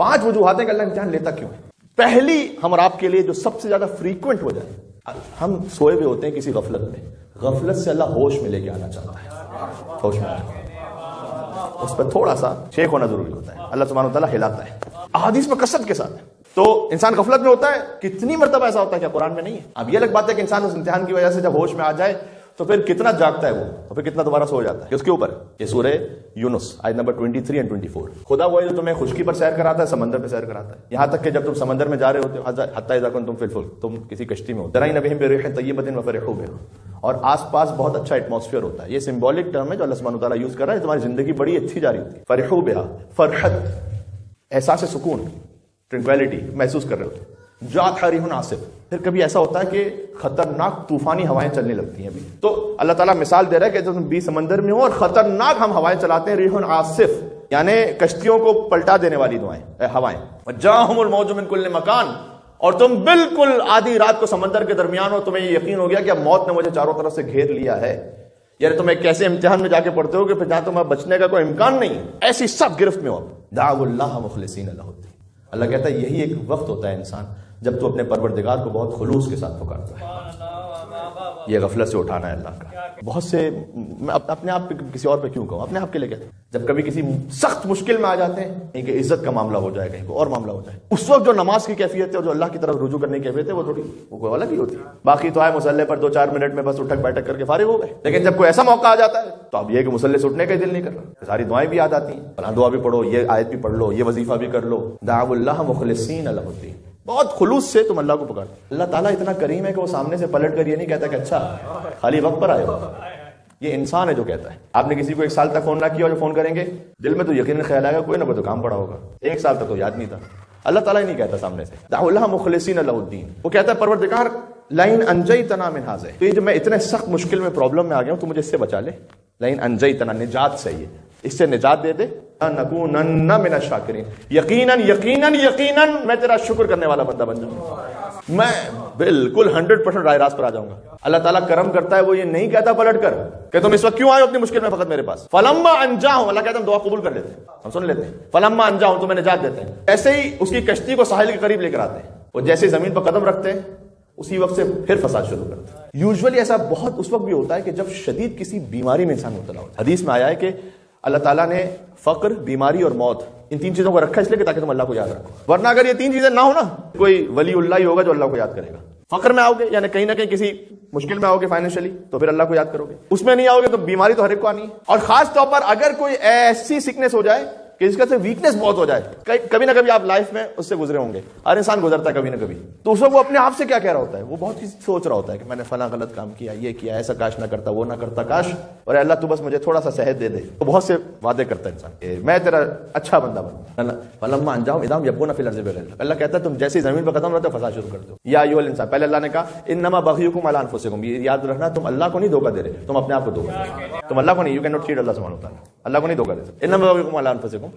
5 وجوہات ہیں کہ اللہ امتحان لیتا کیوں ہے. پہلی ہم اور آپ کے لیے جو سب سے زیادہ فریکوینٹ ہو جائے، ہم سوئے ہوئے ہوتے ہیں کسی غفلت میں، غفلت سے اللہ ہوش میں لے کے آنا چاہتا ہے، ہوش میں اس پہ تھوڑا سا شیک ہونا ضروری ہوتا ہے، اللہ سبحانہ وتعالیٰ ہلاتا ہے. احادیث میں کثرت کے ساتھ ہے. تو انسان غفلت میں ہوتا ہے، کتنی مرتبہ ایسا ہوتا ہے کہ قرآن میں نہیں ہے. اب یہ الگ بات ہے کہ انسان اس امتحان کی وجہ سے جب ہوش میں آ جائے تو پھر کتنا جاگتا ہے وہ، اور پھر کتنا دوبارہ سو جاتا ہے. اس کے اوپر یہ سورہ یونس آیت نمبر 23 اور 24. خدا وہ ہے جو تمہیں خشکی پر سیر کراتا ہے، سمندر پہ سیر کراتا ہے، یہاں تک کہ جب تم سمندر میں جا رہے ہوتے ہو، حتی اذا کنتم فی الفلک، تم کسی کشتی میں ہو، ترین بہم بريح طیبۃ وفرحوا بها، اور آس پاس بہت اچھا ایٹماسفیئر ہوتا ہے. یہ سمبولک ٹرم ہے جو اللہ سبحانہ وتعالیٰ یوز کر رہا ہے. تمہاری زندگی بڑی اچھی جا رہی ہوتی ہے، فرحوا بها، فرحت، احساس سکون، ٹرنکویلٹی محسوس کر رہے ہوتے. جاءت ریح عاصف، پھر کبھی ایسا ہوتا ہے کہ خطرناک طوفانی ہوائیں چلنے لگتی ہیں. بھی تو اللہ تعالیٰ مثال دے رہا ہے کہ جب تم 20 سمندر میں ہو اور خطرناک ہم ہوائیں چلاتے ہیں، ریح عاصف یعنی کشتیوں کو پلٹا دینے والی ہوائیں. وجاءہم الموج من کل مکان، اور تم بالکل آدھی رات کو سمندر کے درمیان ہو، تمہیں یہ یقین ہو گیا کہ اب موت نے مجھے چاروں طرف سے گھیر لیا ہے. یعنی تم ایک ایسے امتحان میں جا کے پڑھتے ہو کہ پھر جہاں تمہیں بچنے کا کوئی امکان نہیں، ایسی سب گرفت میں ہو. دعوا اللہ مخلصین لہ الدین، اللہ کہتا ہے یہی ایک وقت ہوتا ہے انسان جب تو اپنے پروردگار کو بہت خلوص کے ساتھ پکارتا ہے. یہ غفلت سے اٹھانا ہے اللہ کا. بہت سے، میں اپنے آپ پہ کسی اور پہ کیوں کہوں، اپنے آپ کے لیے کہتے ہیں، جب کبھی کسی سخت مشکل میں آ جاتے ہیں، کہیں کہ عزت کا معاملہ ہو جائے، کہیں کو اور معاملہ ہو جائے، اس وقت جو نماز کی کیفیت ہے اور جو اللہ کی طرف رجوع کرنے کی کیفیت ہے وہ تھوڑی وہ الگ ہی ہوتی ہے. باقی تو آئے مصلے پر 2-4 منٹ میں بس اٹھک بیٹھک کر کے فارغ ہو گئے. لیکن جب کوئی ایسا موقع آ جاتا ہے تو اب یہ کہ مصلے سے اٹھنے کا دل نہیں کر رہا، ساری دعائیں بھی یاد آتی ہیں، فلاں دعا بھی پڑھو، یہ آیت بھی پڑھ لو، یہ وظیفہ بھی کر لو. دعوا اللہ مخلصین لہ الدین، بہت خلوص سے تم اللہ کو پکارتے. اللہ تعالیٰ اتنا کریم ہے کہ وہ سامنے سے پلٹ کر یہ نہیں کہتا کہ اچھا خالی وقت پر آئے ہو. یہ انسان ہے جو کہتا ہے. آپ نے کسی کو 1 سال تک فون نہ کیا اور جو فون کریں گے دل میں تو یقیناً خیال آئے گا کوئی نہ کوئی تو کام پڑا ہوگا، 1 سال تک تو یاد نہیں تھا. اللہ تعالیٰ ہی نہیں کہتا سامنے سے دعوا اللہ مخلصین لہ الدین، وہ کہتا ہے پروردگار لئن انجیتنا من ھذا، تو یہ جو میں اتنے سخت مشکل میں پرابلم میں آ گیا ہوں تو مجھے اس سے بچا لے. لئن انجیتنا، نجات سے، یہ اس سے نجات دے دے. نکونن من الشاکرین، یقیناً یقیناً یقیناً میں تیرا شکر کرنے والا بندہ بن جاؤں گا، میں بالکل 100% رائے راست پر آ جاؤں گا. اللہ تعالیٰ کرم کرتا ہے، وہ یہ نہیں کہتا پلٹ کر کہ تم اس وقت کیوں آئے ہو اپنی مشکل میں فقط میرے پاس. فلما انجاہم، اللہ کہتا ہے ہم دعا قبول کر لیتے ہیں، ہم سن لیتے ہیں. فلما انجاہم، تمہیں نجات دیتے ہیں. ایسے ہی اس کی کشتی کو ساحل کے قریب لے کر آتے ہیں، وہ جیسے زمین پر قدم رکھتے ہیں اسی وقت سے پھر فساد شروع کرتے ہیں. یوزولی ایسا بہت اس وقت بھی ہوتا ہے کہ جب شدید کسی بیماری میں انسان مبتلا ہوتا ہے. حدیث میں آیا ہے کہ اللہ تعالیٰ نے فقر، بیماری اور موت، ان 3 چیزوں کو رکھا اس لیے کہ تاکہ تم اللہ کو یاد رکھو. ورنہ اگر یہ 3 چیزیں نہ ہو نا، کوئی ولی اللہ ہی ہوگا جو اللہ کو یاد کرے گا. فقر میں آؤ گے یعنی کہیں نہ کہیں کسی مشکل میں آؤ گے فائنینشلی، تو پھر اللہ کو یاد کرو گے. اس میں نہیں آؤ گے تو بیماری تو ہر ایک کو آنی ہے، اور خاص طور پر اگر کوئی ایسی سکنس ہو جائے کہ اس کا سے ویکنس بہت ہو جائے. کبھی نہ کبھی آپ لائف میں اس سے گزرے ہوں گے، ہر انسان گزرتا ہے کبھی نہ کبھی. تو اس وقت وہ اپنے آپ سے کیا کہہ رہا ہوتا ہے، وہ بہت چیز سوچ رہا ہوتا ہے کہ میں نے فلاں غلط کام کیا، یہ کیا، ایسا کاش نہ کرتا، وہ نہ کرتا کاش، اور اللہ تو بس مجھے تھوڑا سا صحت دے دے. تو بہت سے وعدے کرتا ہے انسان کہ میں تیرا اچھا بندہ بنوں. فلما انجاہم اذا هم یبغون فی الارض بغیر الحق، اللہ کہتا ہے تم جیسے ہی زمین پر قدم رکھتے ہو فساد شروع کر دو. یا ایھا الانسان، پہلے اللہ نے کہا انما بغیکم علی انفسکم، یہ یاد رکھنا تم اللہ کو نہیں دھوکہ دے رہے، تم اپنے آپ کو دھوکہ دے رہے. تم اللہ کو نہیں، یو کین ناٹ چیٹ اللہ سبحانہ وتعالی، اللہ کو نہیں دھوکہ دے سکتے. انما بغیکم علی انفسکم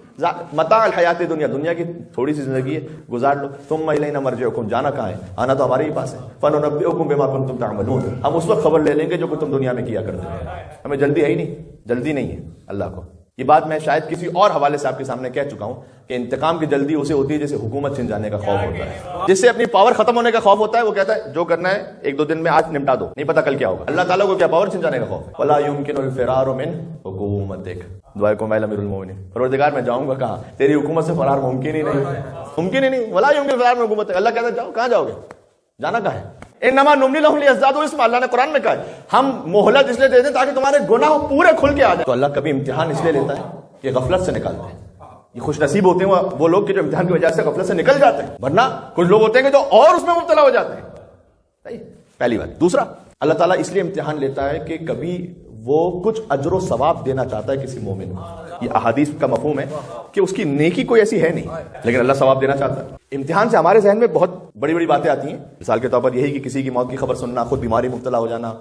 متاع الحیات دنیا، دنیا کی تھوڑی سی زندگی ہے، گزار لو. ثم الینا مرجعکم، جانا کہاں ہے، آنا تو ہمارے ہی پاس ہے. فننبئکم بما کنتم تعملون، ہم اس وقت خبر لے لیں گے جو کہ تم دنیا میں کیا کرتے ہو. ہمیں جلدی ہے ہی نہیں، جلدی نہیں ہے اللہ کو. یہ بات میں شاید کسی اور حوالے سے آپ کے سامنے کہہ چکا ہوں کہ انتقام کی جلدی اسے ہوتی ہے جیسے حکومت چھن جانے کا خوف ہوتا ہے، جس سے اپنی پاور ختم ہونے کا خوف ہوتا ہے. وہ کہتا ہے جو کرنا ہے 1-2 دن میں آج نمٹا دو، نہیں پتا کل کیا ہوگا. اللہ تعالیٰ کو کیا پاور چھن جانے کا خوف ہے. ولا يمكن الفرار من حکومتک، دعائے کو میں امیر المومنین، پروردگار میں جاؤں گا کہاں، تیری حکومت سے فرار ممکن ہی نہیں، ممکن ہی نہیں. ولا يمكن الفرار من حکومتک، اللہ کہتا ہے جاؤ، کہاں جاؤ گے، جانا کہاں ہے. انما نملی لهم لیزدادوا اسما، اللہ نے قرآن میں کہا ہے ہم مہلت اس لیے دیتے ہیں تاکہ تمہارے گناہ پورے کھل کے آ جائیں. تو اللہ کبھی امتحان اس لیے لیتا ہے کہ غفلت سے نکالتے ہیں. یہ خوش نصیب ہوتے ہیں وہ لوگ کہ جو امتحان کی وجہ سے غفلت سے نکل جاتے ہیں، ورنہ کچھ لوگ ہوتے ہیں کہ جو اور اس میں مبتلا ہو جاتے ہیں. پہلی بات. دوسرا، اللہ تعالیٰ اس لیے امتحان لیتا ہے کہ کبھی وہ کچھ اجر و ثواب دینا چاہتا ہے کسی مومن کو. یہ احادیث کا مفہوم ہے کہ اس کی نیکی کوئی ایسی ہے نہیں لیکن اللہ ثواب دینا چاہتا ہے. امتحان سے ہمارے ذہن میں بہت بڑی بڑی باتیں آتی ہیں. مثال کے طور پر یہی کہ کسی کی موت کی خبر سننا، خود بیماری مبتلا ہو جانا،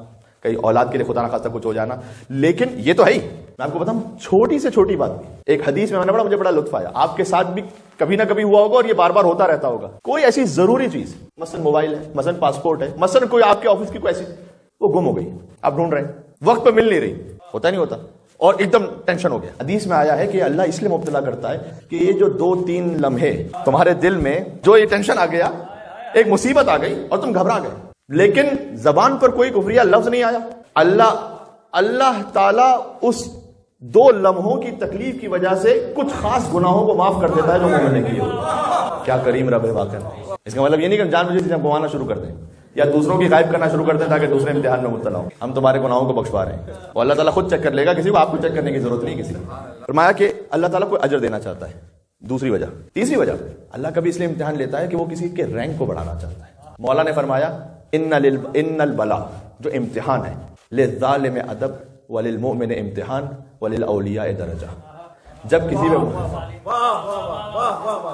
کئی اولاد کے لیے خدا نہ خواستہ کچھ ہو جانا. لیکن یہ تو ہے ہی، میں آپ کو بتاؤں چھوٹی سے چھوٹی بات بھی. ایک حدیث میں نے پڑھا، مجھے بڑا لطف آیا. آپ کے ساتھ بھی کبھی نہ کبھی ہوا ہوگا اور یہ بار بار ہوتا رہتا ہوگا. کوئی ایسی ضروری چیز، مثلا موبائل ہے، مثلا پاسپورٹ ہے، مثلا کوئی آپ کے آفس کی کوئی ایسی وہ گم ہو گئی، آپ ڈھونڈ رہے ہیں، وقت پہ مل نہیں رہی، ہوتا نہیں ہوتا. اور ایک دم ٹینشن ہو گیا. حدیث میں آیا ہے کہ اللہ اس لیے مبتلا کرتا ہے کہ یہ جو 2-3 لمحے تمہارے دل میں جو یہ ٹینشن آ گیا, ایک مصیبت آ گئی اور تم گھبرا گئے, لیکن زبان پر کوئی کفریہ لفظ نہیں آیا. اللہ تعالیٰ اس 2 لمحوں کی تکلیف کی وجہ سے کچھ خاص گناہوں کو معاف کر دیتا ہے جو مومن نے کیے. کیا کریم رب ہے واقعا. اس کا مطلب یہ نہیں کہ جان بوجھ کے گوانا شروع کر دیں یا دوسروں کی غائب کرنا شروع کر دیں تاکہ دوسرے امتحان میں مبتلا ہوں. ہم تمہارے گناہوں کو بخشوا رہے ہیں, اور اللہ تعالیٰ خود چیک کر لے گا, کسی کو آپ کو چیک کرنے کی ضرورت نہیں کسی کو. فرمایا کہ اللہ تعالیٰ کو اجر دینا چاہتا ہے. دوسری وجہ. تیسری وجہ, اللہ کبھی اس لیے امتحان لیتا ہے کہ وہ کسی کے رینک کو بڑھانا چاہتا ہے. مولا نے فرمایا ان البلا, جو امتحان ہے, للظالم ادب وللمؤمن امتحان وللاولیاء درجہ. جب کسی میں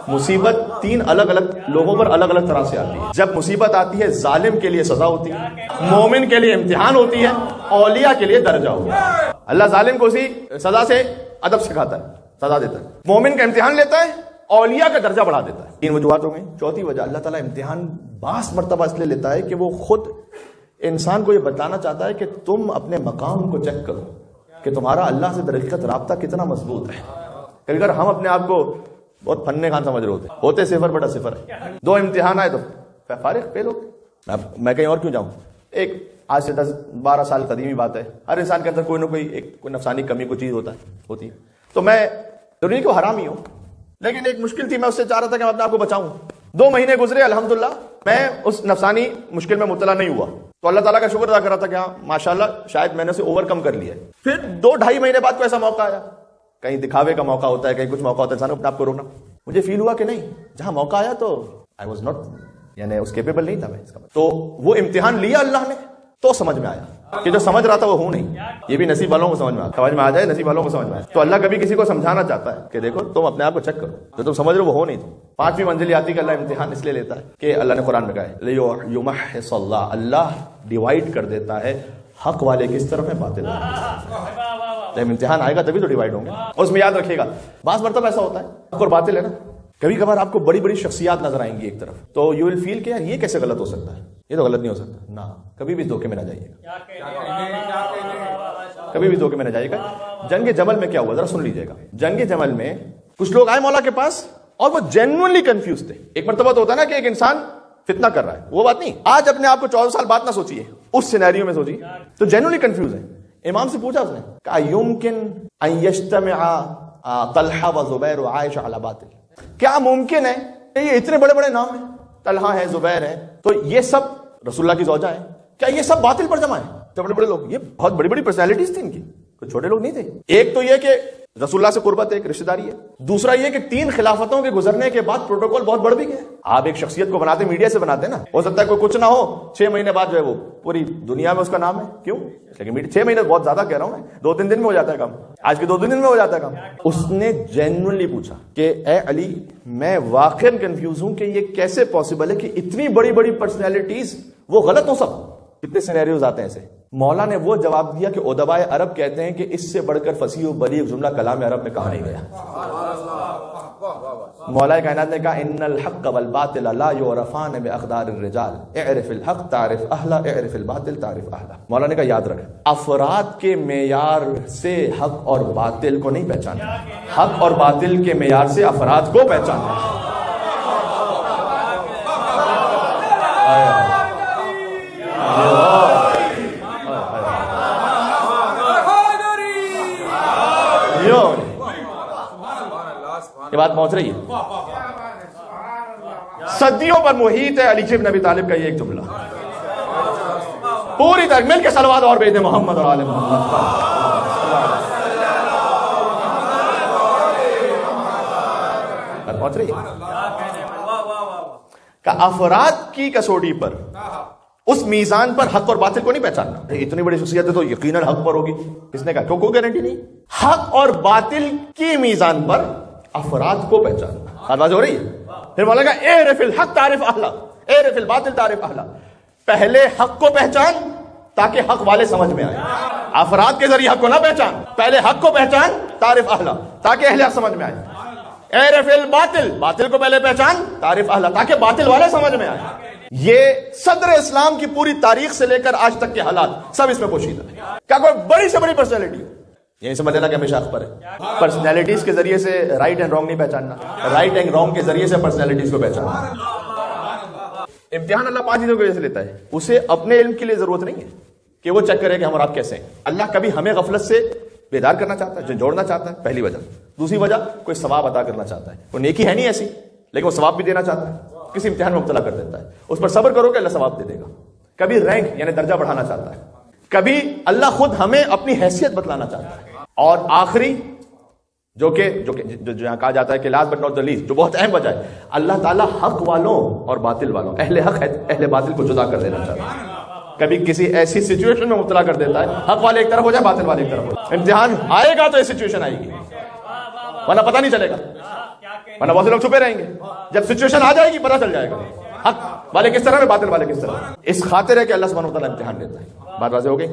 مصیبت 3 الگ الگ لوگوں پر الگ الگ طرح سے آتی ہے. جب مصیبت آتی ہے ظالم کے لیے سزا ہوتی ہے, مومن کے لیے امتحان ہوتی ہے, اولیاء کے لیے درجہ ہوتا ہے. اللہ ظالم کو اسی سزا سے ادب سکھاتا ہے, سزا دیتا ہے. مومن کا امتحان لیتا ہے, اولیاء کا درجہ بڑھا دیتا ہے. 3 وجوہات ہو گئی. چوتھی وجہ, اللہ تعالیٰ امتحان 22 مرتبہ اس لیے لیتا ہے کہ وہ خود انسان کو یہ بتانا چاہتا ہے کہ تم اپنے مقام کو چیک کرو کہ تمہارا اللہ سے در حقیقت رابطہ کتنا مضبوط ہے. کبھی اگر ہم اپنے آپ کو بہت فن خان سمجھ رہے ہوتے 0 بٹا 0 ہے. 2 امتحان آئے تو فارغ فیل ہو. میں کہیں اور کیوں جاؤں. ایک آج سے 10-12 سال قدیمی بات ہے, ہر انسان کے اندر کوئی نہ کوئی نفسانی کمی کوئی چیز ہوتی ہے. تو میں ضروری نہیں کہ حرام ہی ہوں, لیکن ایک مشکل تھی, میں اس سے چاہ رہا تھا کہ میں اپنے آپ کو بچاؤں. 2 مہینے گزرے, الحمدللہ میں اس نفسانی مشکل میں مبتلا نہیں ہوا. تو اللہ تعالیٰ کا شکر ادا کر رہا تھا کہ ہاں ماشاءاللہ شاید میں نے اسے اوور کم کر لیا ہے. پھر 2-2.5 مہینے بعد کوئی ایسا موقع آیا, کہیں دکھاوے کا موقع ہوتا ہے, کہیں کچھ موقع ہوتا ہے, انسان اپنے آپ کو روکنا. مجھے فیل ہوا کہ نہیں, جہاں موقع آیا تو آئی واز ناٹ, یعنی اس کیپیبل نہیں تھا میں اس کا. تو وہ امتحان لیا اللہ نے, تو سمجھ میں آیا کہ جو سمجھ رہا تھا وہ ہوں نہیں. یہ بھی نصیب والوں کو سمجھ میں آ جائے, نصیب والوں کو سمجھ میں آئے. تو اللہ کبھی کسی کو سمجھانا چاہتا ہے کہ دیکھو تم اپنے آپ کو چیک کرو, جو تم سمجھ رہے ہو وہ ہو نہیں. تم 5ویں منزل آتی کہ اللہ امتحان اس لیے لیتا ہے کہ اللہ نے قرآن میں کہا ہے لیمحص اللہ ڈیوائڈ کر دیتا ہے حق والے کس طرف ہے, باطل. جب امتحان آئے گا تبھی تو ڈیوائڈ ہوں گے. اور اس میں یاد رکھیے گا, بعض مرتبہ ایسا ہوتا ہے حق اور باطل ہے نا, کبھی کبھار آپ کو بڑی بڑی شخصیات نظر آئیں گی ایک طرف, تو یو ول فیل کہ یار یہ کیسے غلط ہو سکتا ہے, یہ تو غلط نہیں ہو سکتا نا. کبھی بھی دھوکے میں نہ جائیے گا, کبھی بھی دھوکے میں نہ جائیے گا. جنگ جمل میں کیا ہوا ذرا سن لیجیے گا. جنگ جمل میں کچھ لوگ آئے مولا کے پاس اور وہ جینوئنلی کنفیوز تھے. ایک مرتبہ تو ہوتا ہے نا کہ ایک انسان فتنہ کر رہا ہے, وہ بات نہیں. آج اپنے آپ کو 14 سال بعد نہ سوچیے, اس سینیریو میں سوچیے. تو جینوئنلی کنفیوز ہے. امام سے پوچھا اس نے کہ یمکن ان یجتمع طلحہ و زبیر و عائشہ علی باطل, کیا ممکن ہے کہ یہ اتنے بڑے بڑے نام ہیں, طلحہ ہے, زبیر ہے, تو یہ سب رسول اللہ کی زوجہ ہیں, کیا یہ سب باطل پر جمع ہیں؟ تو بڑے بڑے لوگ, یہ بہت بڑی بڑی پرسنالٹیز تھی ان کی, کوئی چھوٹے لوگ نہیں تھے. ایک تو یہ کہ رسول اللہ سے قربت ایک رشتہ داری ہے. دوسرا یہ کہ 3 خلافتوں کے گزرنے کے بعد پروٹوکول بہت بڑھ بھی گیا. آپ ایک شخصیت کو بناتے میڈیا سے بناتے نا, ہو سکتا ہے کوئی کچھ نہ ہو, 6 مہینے بعد جو ہے وہ پوری دنیا میں اس کا نام ہے. کیوں؟ لیکن 6 مہینے بہت زیادہ کہہ رہا ہوں میں, 2-3 دن میں ہو جاتا ہے کام. آج کے 2 دن میں ہو جاتا ہے کام. اس نے جینوئنلی پوچھا کہ اے علی, میں واقعا کنفیوز ہوں کہ یہ کیسے پاسبل ہے کہ اتنی بڑی بڑی پرسنالٹیز وہ غلط ہو سب. کتنے سینیریوز آتے ہیں ایسے. مولا نے وہ جواب دیا کہ ادبائے عرب کہتے ہیں کہ اس سے بڑھ کر فصیح و بلیغ جملہ کلام عرب میں کہا نہیں گیا. مولا کائنات نے کہا ان الحق والباطل لا يعرفان باقدار الرجال, اعرف الحق تعرف اہلا, اعرف الباطل تعرف اہلا. مولا نے کہا یاد رکھ, افراد کے معیار سے حق اور باطل کو نہیں پہچانا, حق اور باطل کے معیار سے افراد کو پہچانا. یہ بات پہنچ رہی ہے. صدیوں پر محیط ہے علی بن ابی طالب کا یہ ایک جملہ. پوری طرح مل کے صلوات اور بھیج دیں محمد اور آل محمد. پہنچ رہی ہے کہ افراد کی کسوٹی پر, اس میزان پر حق اور باطل کو نہیں پہچاننا. اتنی بڑی شخصیت ہے تو یقیناً حق پر ہوگی, کس نے کہا؟ کوئی گارنٹی نہیں. حق اور باطل کی میزان پر افراد کو پہچاننا. بات ہو رہی ہے. پھر مولا کہا اعرف الحق تعرف اہلا, اعرف الباطل تعرف اہلا. پہلے حق کو پہچان تاکہ حق والے سمجھ میں آئے. افراد کے ذریعے حق کو نہ پہچان, پہلے حق کو پہچان تعرف اہلا تاکہ اہل حق سمجھ میں آئے. اعرف الباطل, باطل کو پہلے پہچان تعرف اہلا تاکہ باطل والے سمجھ میں آئے. یہ صدر اسلام کی پوری تاریخ سے لے کر آج تک کے حالات سب اس میں پوشیدہ ہے. کیا کوئی بڑی سے بڑی پرسنالٹی یعنی سمجھ لینا کہ ہمیشہ حق پر ہے. پرسنالٹیز کے ذریعے سے رائٹ اینڈ رانگ نہیں پہچاننا, رائٹ اینڈ رانگ کے ذریعے سے پرسنالٹیز کو پہچاننا. امتحان اللہ 5 چیزوں کی وجہ سے لیتا ہے. اسے اپنے علم کے لیے ضرورت نہیں ہے کہ وہ چیک کرے کہ ہم اور آپ کیسے ہیں. اللہ کبھی ہمیں غفلت سے بیدار کرنا چاہتا ہے, جوڑنا چاہتا ہے, پہلی وجہ. دوسری وجہ کوئی ثواب عطا کرنا چاہتا ہے. وہ نیکی ہے نہیں ایسی, لیکن وہ ثواب بھی دینا چاہتا ہے, کسی امتحان میں مبتلا کر دیتا ہے. اس پر صبر کرو کہ اللہ ثواب دے دے گا. کبھی رینک یعنی درجہ بڑھانا چاہتا ہے, کبھی اللہ خود ہمیں اپنی حیثیت بتلانا چاہتا ہے. اور آخری جو یہاں کہا جاتا ہے کہ last but not the least, جو بہت اہم وجہ ہے, اللہ تعالیٰ حق والوں اور باطل والوں, اہل حق اہل باطل کو جدا کر دینا چاہتا ہے. کبھی کسی ایسی سچویشن میں مبتلا کر دیتا ہے, حق والے ایک طرف ہو جائے, باطل والے ایک طرف ہو جائے. امتحان آئے گا تو یہ سچویشن آئے گی, ورنہ پتہ نہیں چلے گا, ورنہ بہت سے لوگ چھپے رہیں گے. جب سچویشن آ جائے گی پتہ چل جائے گا حق والے کس طرح ہے, باطل والے کس طرح. اس خاطر ہے کہ اللہ سبحانہ و تعالیٰ امتحان لیتا ہے. بات واضح ہو گئی.